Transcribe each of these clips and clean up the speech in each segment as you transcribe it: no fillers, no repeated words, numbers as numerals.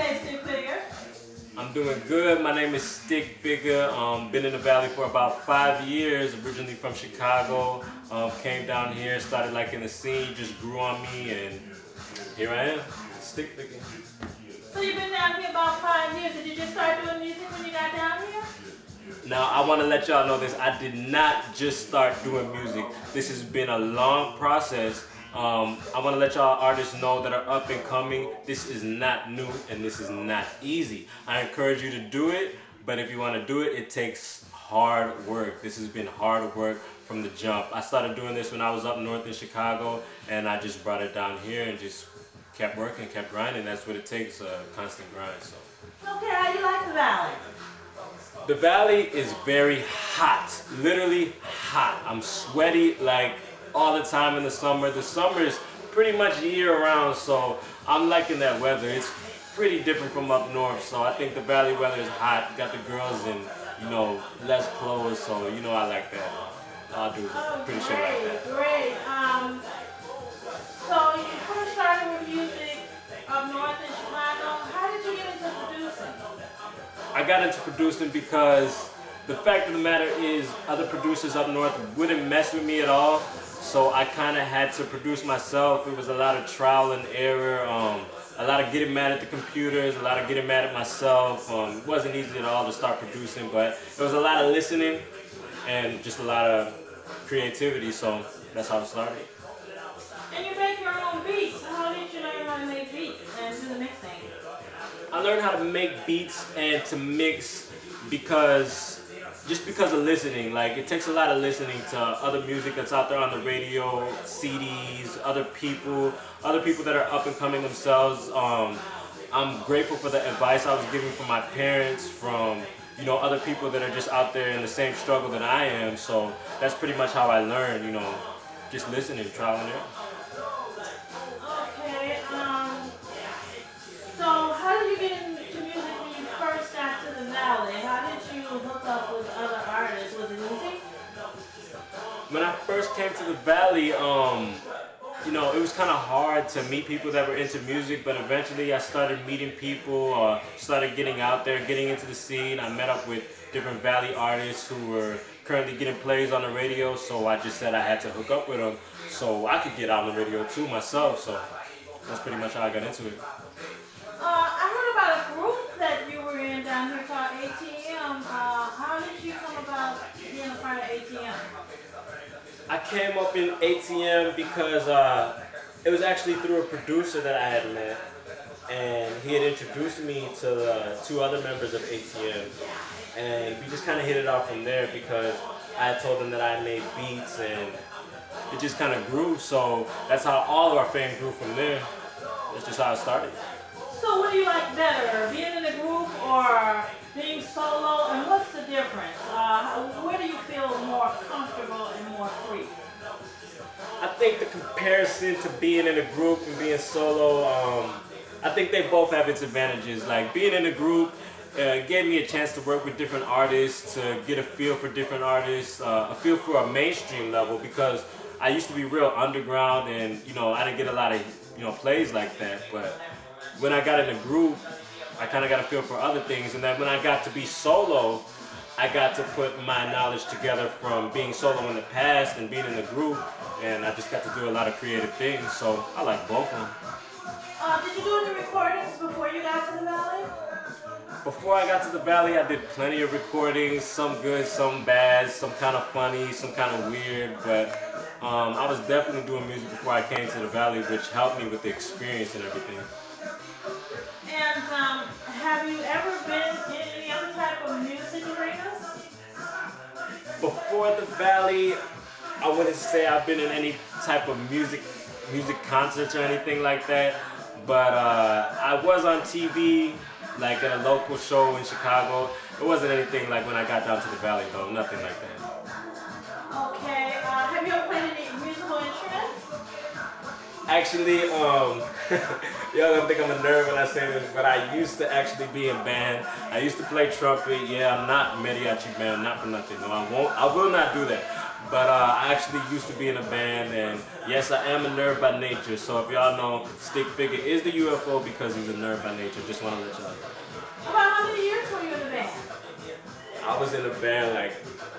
Hey, styk figure. I'm doing good. My name is Phiga. Been in the Valley for about 5 years. Originally from Chicago. Came down here, started like in the scene, just grew on me, and here I am, styk figure. So you've been down here about 5 years. Did you just start doing music when you got down here? Now I want to let y'all know this. I did not just start doing music. This has been a long process. I want to let y'all artists know that are up and coming. This is not new and this is not easy. I encourage you to do it, but if you want to do it, it takes hard work. This has been hard work from the jump. I started doing this when I was up north in Chicago, and I just brought it down here and just kept working, kept grinding. That's what it takes, a constant grind. So. Okay, how you like the Valley? The Valley is very hot, literally hot. I'm sweaty like all the time in the summer. The summer is pretty much year round, so I'm liking that weather. It's pretty different from up north, so I think the Valley weather is hot. Got the girls in, less clothes, so I like that. I'll do pretty sure like that. Great. So you first started with music up north in Chicago. How did you get into producing? I got into producing because the fact of the matter is other producers up north wouldn't mess with me at all, so I kind of had to produce myself. It was a lot of trial and error, a lot of getting mad at the computers, a lot of getting mad at myself. It wasn't easy at all to start producing, but it was a lot of listening and just a lot of creativity, so that's how it started. And you make your own beats. How did you learn how to make beats and do the mixing? I learned how to make beats and to mix just because of listening. Like, it takes a lot of listening to other music that's out there on the radio, CDs, other people that are up and coming themselves. I'm grateful for the advice I was given from my parents, from other people that are just out there in the same struggle that I am. So that's pretty much how I learned, just listening, trial and error. Okay. So how did you get into music when you first got to the Valley? How did you hook up with other artists? Was it easy? When I first came to the Valley, it was kind of hard to meet people that were into music, but eventually I started meeting people, started getting out there, getting into the scene. I met up with different Valley artists who were currently getting plays on the radio, so I just said I had to hook up with them so I could get on the radio too myself, so that's pretty much how I got into it. I heard about a group that you were in down here called ATM. How did you come about being a part of ATM? I came up in ATM because it was actually through a producer that I had met, and he had introduced me to the two other members of ATM, and we just kind of hit it off from there because I had told him that I made beats, and it just kind of grew, so that's how all of our fame grew from there. That's just how it started. So what do you like better, being in a group or being solo, and what's the difference? Where do you feel more comfortable and more free? I think the comparison to being in a group and being solo, I think they both have its advantages. Like, being in a group gave me a chance to work with different artists, to get a feel for different artists, a feel for a mainstream level, because I used to be real underground and I didn't get a lot of plays like that, but when I got in a group, I kind of got a feel for other things, and then when I got to be solo, I got to put my knowledge together from being solo in the past and being in the group, and I just got to do a lot of creative things, so I like both of them. Did you do any recordings before you got to the Valley? Before I got to the Valley, I did plenty of recordings, some good, some bad, some kind of funny, some kind of weird, but I was definitely doing music before I came to the Valley, which helped me with the experience and everything. And have you ever been in any other type of music arenas? Before the Valley, I wouldn't say I've been in any type of music concerts or anything like that, but I was on TV, like at a local show in Chicago. It wasn't anything like when I got down to the Valley, though, nothing like that. Okay, have you ever played any musical instruments? Actually, y'all gonna think I'm a nerd when I say this, but I used to actually be in band. I used to play trumpet. Yeah, I'm not mariachi band, not for nothing. No, I won't. I will not do that. But I actually used to be in a band, and yes, I am a nerd by nature. So if y'all know, Stick Figure is the UFO because he's a nerd by nature. Just want to let y'all know. About how many years were you in the band? I was in a band like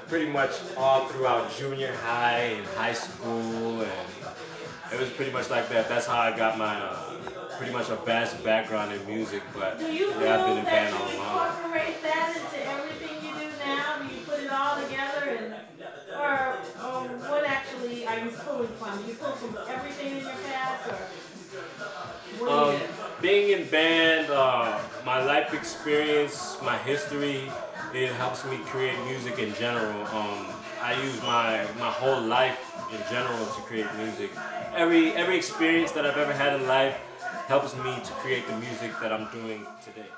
pretty much all throughout junior high and high school, and it was pretty much like that. That's how I got my pretty much a vast background in music. But Do you feel yeah, I've been in that band all you along. incorporate that into everything you do now? Do you put it all together, and or what actually are you pulling from? Do you pull from everything in your past, or what do you do? Being in band, my life experience, my history, it helps me create music in general. I use my whole life in general to create music. Every experience that I've ever had in life helps me to create the music that I'm doing today.